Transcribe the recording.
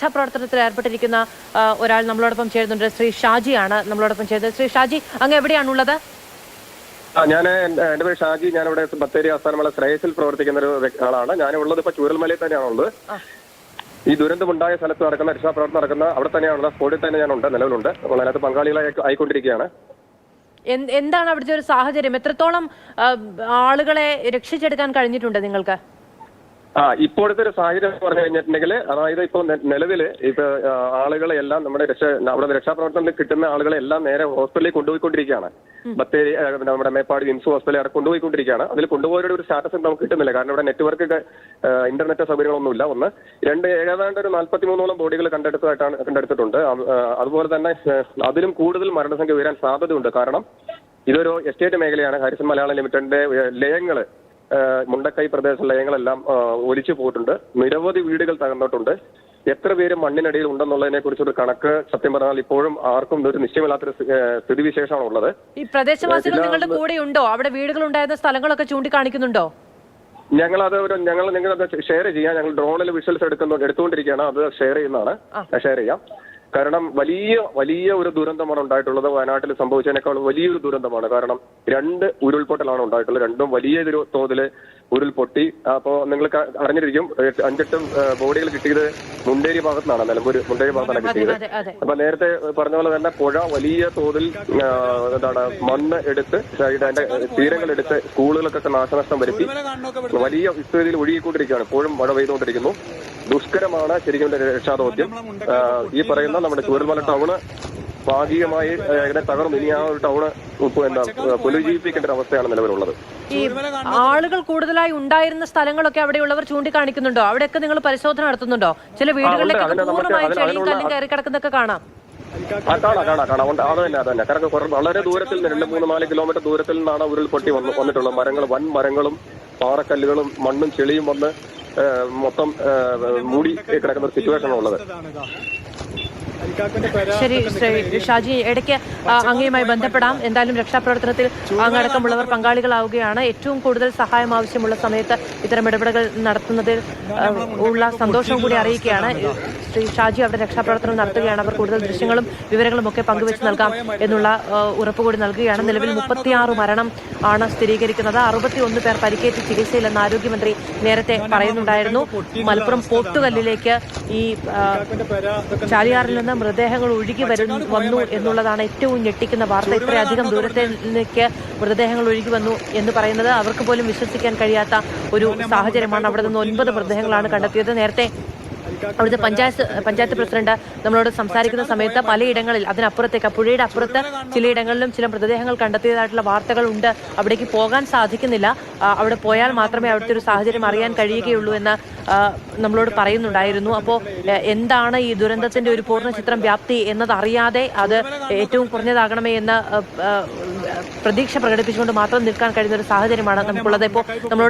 രക്ഷാപ്രവർത്തനത്തിൽ ഏർപ്പെട്ടിരിക്കുന്ന ഒരാൾ നമ്മളോടൊപ്പം ചേരുന്നുണ്ട്. ശ്രീ ഷാജിയാണ് നമ്മളോടൊപ്പം ചേരുന്നത്. ശ്രീ ഷാജി, അങ്ങ് എവിടെയാണുള്ളത്? ഞാൻ എന്റെ പേര് ഷാജി. ഞാനിവിടെ ബത്തേരി ആസ്ഥാനമുള്ള ശ്രേയസിൽ പ്രവർത്തിക്കുന്ന ഒരു ആളാണ്. ഞാനുള്ളത് ഇപ്പൊ ചൂരൽമലയിൽ തന്നെയാണുള്ളത്. ഈ ദുരന്തമുണ്ടായ സ്ഥലത്ത് നടക്കുന്ന രക്ഷാപ്രവർത്തനം നടക്കുന്ന അവിടെ തന്നെയാണുള്ളത്. സ്പോട്ടിൽ തന്നെ ഞാനുണ്ട്, നിലവിലുണ്ട്. അപ്പോൾ അതിനകത്ത് പങ്കാളികളായി ആയിക്കൊണ്ടിരിക്കുകയാണ്. എന്താണ് അവിടുത്തെ ഒരു സാഹചര്യം? എത്രത്തോളം ആളുകളെ രക്ഷിച്ചെടുക്കാൻ കഴിഞ്ഞിട്ടുണ്ട് നിങ്ങൾക്ക്? ഇപ്പോഴത്തെ ഒരു സാഹചര്യം എന്ന് പറഞ്ഞു കഴിഞ്ഞിട്ടുണ്ടെങ്കിൽ, അതായത് ഇപ്പോൾ നിലവില് ഇപ്പൊ ആളുകളെ എല്ലാം അവിടെ രക്ഷാപ്രവർത്തനത്തിൽ കിട്ടുന്ന ആളുകളെ എല്ലാം നേരെ ഹോസ്പിറ്റലിൽ കൊണ്ടുപോയിക്കൊണ്ടിരിക്കുകയാണ്. ബത്തേരി നമ്മുടെ മേപ്പാടി വിംസ് ഹോസ്പിറ്റലിൽ അവിടെ കൊണ്ടുപോയിക്കൊണ്ടിരിക്കുകയാണ്. അതിൽ കൊണ്ടുപോയവരുടെ ഒരു സ്റ്റാറ്റസ് നമുക്ക് കിട്ടുന്നില്ല. കാരണം ഇവിടെ നെറ്റ്വർക്ക് ഇന്റർനെറ്റ് സൗകര്യങ്ങളൊന്നുമില്ല. ഒന്ന് ഏതാണ്ട് ഒരു 43ഓളം ബോഡികൾ കണ്ടെടുത്തിട്ടുണ്ട്. അതുപോലെ തന്നെ അതിലും കൂടുതൽ മരണസംഖ്യ ഉയരാൻ സാധ്യതയുണ്ട്. കാരണം ഇതൊരു എസ്റ്റേറ്റ് മേഖലയാണ്. ഹാരിസൺ മലയാളം ലിമിറ്റഡിന്റെ ലയങ്ങള് മുണ്ടക്കൈ പ്രദേശ ലയങ്ങളെല്ലാം ഒലിച്ചു പോയിട്ടുണ്ട്. നിരവധി വീടുകൾ തകർന്നിട്ടുണ്ട്. എത്ര പേര് മണ്ണിനടിയിൽ ഉണ്ടെന്നുള്ളതിനെ കുറിച്ചൊരു കണക്ക് സത്യം പറഞ്ഞാൽ ഇപ്പോഴും ആർക്കും ഒരു നിശ്ചയമില്ലാത്തൊരു സ്ഥിതിവിശേഷമാണ് ഉള്ളത്. ഈ പ്രദേശവാസികൾ നിങ്ങളുടെ കൂടെ ഉണ്ടോ? അവിടെ വീടുകൾ ഉണ്ടായിരുന്ന സ്ഥലങ്ങളൊക്കെ ചൂണ്ടിക്കാണിക്കുന്നുണ്ടോ? ഞങ്ങളത് ഷെയർ ചെയ്യാം. ഞങ്ങൾ ഡ്രോണിൽ വിഷ്വൽസ് എടുത്തുകൊണ്ടിരിക്കുകയാണ്. അത് ഷെയർ ചെയ്യാം. കാരണം വലിയ ഒരു ദുരന്തമാണ് ഉണ്ടായിട്ടുള്ളത്. വയനാട്ടിൽ സംഭവിച്ചതിനേക്കാൾ വലിയൊരു ദുരന്തമാണ്. കാരണം 2 ഉരുൾപൊട്ടലാണ് ഉണ്ടായിട്ടുള്ളത്. രണ്ടും വലിയ തോതിൽ ഉരുൾപൊട്ടി. അപ്പോൾ നിങ്ങൾ അറിഞ്ഞിരിക്കും, 5-8 ബോഡികൾ കിട്ടിയത് മുണ്ടേരി ഭാഗത്തുനിന്നാണ്, നിലമ്പൂർ മുണ്ടേരി ഭാഗത്താണ് കിട്ടിയത്. അപ്പൊ നേരത്തെ പറഞ്ഞ പോലെ തന്നെ പുഴ വലിയ തോതിൽ മണ്ണ് എടുത്ത് അതിന്റെ തീരങ്ങൾ എടുത്ത് സ്കൂളുകൾക്കൊക്കെ നാശനഷ്ടം വരുത്തി വലിയ വിസ്തൃതിയിൽ ഒഴുകിക്കൊണ്ടിരിക്കുകയാണ്. ഇപ്പോഴും മഴ പെയ്തുകൊണ്ടിരിക്കുന്നു. ദുഷ്കരമാണ് ശരിക്കും രക്ഷാദൗത്യം. ഈ പറയുന്ന നമ്മുടെ ചൂരൽമല ടൗണ് ഭാഗികമായി തകർന്നു. ഇനി ആ ഒരു ടൗണ് പുനരുജ്ജീവിപ്പിക്കേണ്ട ഒരു അവസ്ഥയാണ് നിലവിലുള്ളത്. ഈ ആളുകൾ കൂടുതലായി ഉണ്ടായിരുന്ന സ്ഥലങ്ങളൊക്കെ അവിടെയുള്ളവർ ചൂണ്ടിക്കാണിക്കുന്നുണ്ടോ? അവിടെയൊക്കെ നിങ്ങൾ പരിശോധന നടത്തുന്നുണ്ടോ? ചില വീടുകളിലേക്ക് പൂർണ്ണമായി ചെളിയും കല്ലും കയറി കിടക്കുന്നൊക്കെ കാണാം. കാണാം. അത് തന്നെ. കാരണം വളരെ ദൂരത്തിൽ നിന്ന് 2-3-4 കിലോമീറ്റർ ദൂരത്തിൽ നിന്നാണ് ഉരുൾപൊട്ടി വന്നിട്ടുള്ളത്. വൻ മരങ്ങളും പാറക്കല്ലുകളും മണ്ണും ചെളിയും വന്ന് മൊത്തം മൂടി കിടക്കുന്ന ഒരു സിറ്റുവേഷനാണ് ഉള്ളത്. ശരി ഷാജി, ഇടയ്ക്ക് അങ്ങയുമായി ബന്ധപ്പെടാം. എന്തായാലും രക്ഷാപ്രവർത്തനത്തിൽ അങ്ങടക്കമുള്ളവർ പങ്കാളികളാവുകയാണ്. ഏറ്റവും കൂടുതൽ സഹായം ആവശ്യമുള്ള സമയത്ത് ഇത്തരം ഇടപെടലുകൾ നടത്തുന്നതിൽ ഉള്ള സന്തോഷം കൂടി അറിയിക്കുകയാണ്. ശ്രീ ഷാജി അവിടെ രക്ഷാപ്രവർത്തനം നടത്തുകയാണ്. അവർ കൂടുതൽ ദൃശ്യങ്ങളും വിവരങ്ങളും ഒക്കെ പങ്കുവെച്ച് നൽകാം എന്നുള്ള ഉറപ്പുകൂടി നൽകുകയാണ്. നിലവിൽ 36 മരണം ആണ് സ്ഥിരീകരിക്കുന്നത്. 61 പേർ പരിക്കേറ്റ് ചികിത്സയിലെന്ന് ആരോഗ്യമന്ത്രി നേരത്തെ പറയുന്നുണ്ടായിരുന്നു. മലപ്പുറം പോത്തുകല്ലിലേക്ക് ഈ ചാലിയാറിൽ നിന്ന് മൃതദേഹങ്ങൾ ഒഴുകി വന്നു എന്നുള്ളതാണ് ഏറ്റവും ഞെട്ടിക്കുന്ന വാർത്ത. ഇത്രയധികം ദൂരത്തിലേക്ക് മൃതദേഹങ്ങൾ ഒഴുകി വന്നു എന്ന് പറയുന്നത് അവർക്ക് പോലും വിശ്വസിക്കാൻ കഴിയാത്ത ഒരു സാഹചര്യമാണ്. അവിടെ നിന്ന് 9 മൃതദേഹങ്ങളാണ് കണ്ടെത്തിയത്. നേരത്തെ അവിടുത്തെ പഞ്ചായത്ത് പ്രസിഡന്റ് നമ്മളോട് സംസാരിക്കുന്ന സമയത്ത് പലയിടങ്ങളിൽ അതിനപ്പുറത്തേക്ക് പുഴയുടെ അപ്പുറത്ത് ചിലയിടങ്ങളിലും ചില മൃതദേഹങ്ങൾ കണ്ടെത്തിയതായിട്ടുള്ള വാർത്തകൾ ഉണ്ട്. അവിടേക്ക് പോകാൻ സാധിക്കുന്നില്ല. അവിടെ പോയാൽ മാത്രമേ അവിടുത്തെ ഒരു സാഹചര്യം അറിയാൻ കഴിയുകയുള്ളൂ എന്ന് നമ്മളോട് പറയുന്നുണ്ടായിരുന്നു. അപ്പോൾ എന്താണ് ഈ ദുരന്തത്തിന്റെ ഒരു പൂർണ്ണ ചിത്രം വ്യാപ്തി എന്നതറിയാതെ അത് ഏറ്റവും കുറഞ്ഞതാകണമേ എന്ന പ്രതീക്ഷ പ്രകടിപ്പിച്ചുകൊണ്ട് മാത്രം നിൽക്കാൻ കഴിയുന്ന ഒരു സാഹചര്യമാണ് നമുക്കുള്ളത്. ഇപ്പോൾ നമ്മളോട്